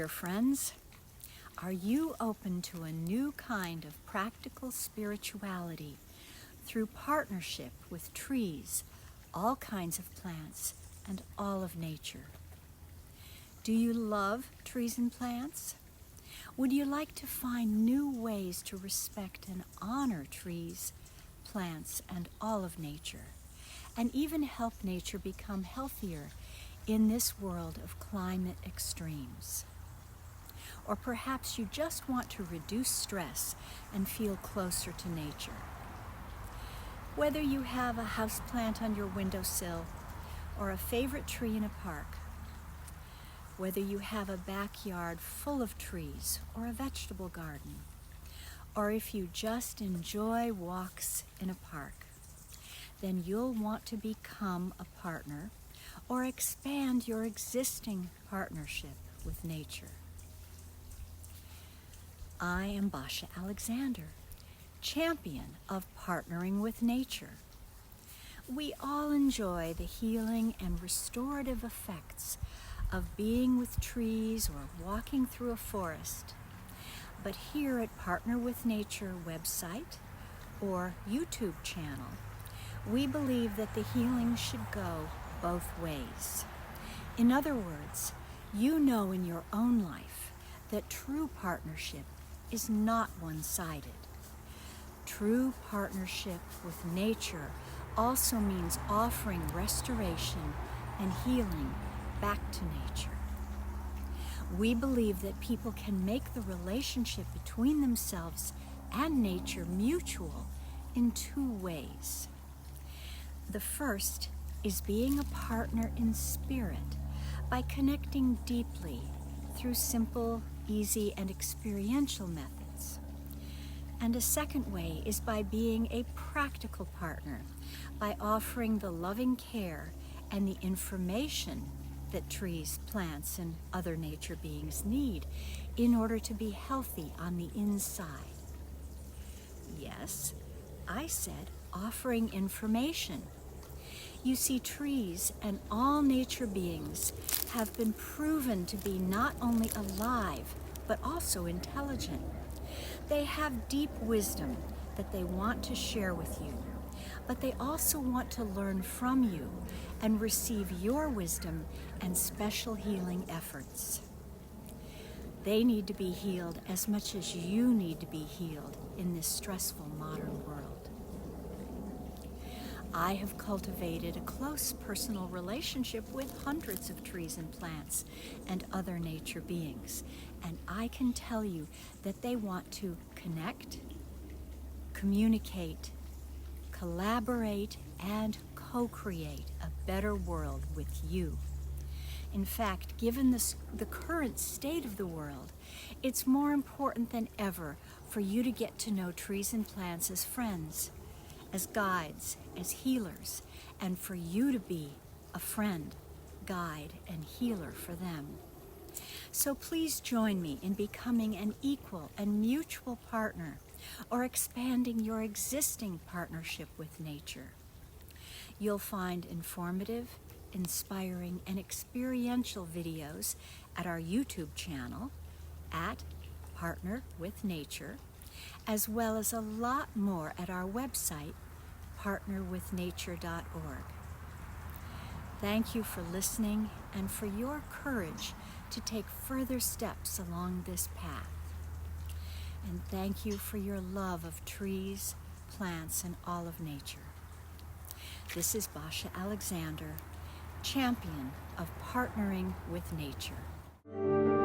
dear friends. Are you open to a new kind of practical spirituality through partnership with trees, all kinds of plants, and all of nature? Do you love trees and plants? Would you like to find new ways to respect and honor trees, plants, and all of nature, and even help nature become healthier in this world of climate extremes? Or perhaps you just want to reduce stress and feel closer to nature. Whether you have a houseplant on your windowsill or a favorite tree in a park, whether you have a backyard full of trees or a vegetable garden, or if you just enjoy walks in a park, then you'll want to become a partner or expand your existing partnership with nature. I am Basia Alexander, champion of partnering with nature. We all enjoy the healing and restorative effects of being with trees or walking through a forest. But here at Partner with Nature website or YouTube channel, we believe that the healing should go both ways. In other words, you know in your own life that true partnership is not one-sided. True partnership with nature also means offering restoration and healing back to nature. We believe that people can make the relationship between themselves and nature mutual in two ways. The first is being a partner in spirit by connecting deeply through simple, easy, and experiential methods. And a second way is by being a practical partner, by offering the loving care and the information that trees, plants, and other nature beings need in order to be healthy on the inside. Yes, I said offering information. You see, trees and all nature beings have been proven to be not only alive, but also intelligent. They have deep wisdom that they want to share with you, but they also want to learn from you and receive your wisdom and special healing efforts. They need to be healed as much as you need to be healed in this stressful modern world. I have cultivated a close personal relationship with hundreds of trees and plants and other nature beings, and I can tell you that they want to connect, communicate, collaborate, and co-create a better world with you. In fact, given the current state of the world, it's more important than ever for you to get to know trees and plants as friends, as guides, as healers, and for you to be a friend, guide, and healer for them. So please join me in becoming an equal and mutual partner, or expanding your existing partnership with nature. You'll find informative, inspiring, and experiential videos at our YouTube channel at Partner with Nature, as well as a lot more at our website, partnerwithnature.org. Thank you for listening and for your courage to take further steps along this path. And thank you for your love of trees, plants, and all of nature. This is Basia Alexander, champion of partnering with nature.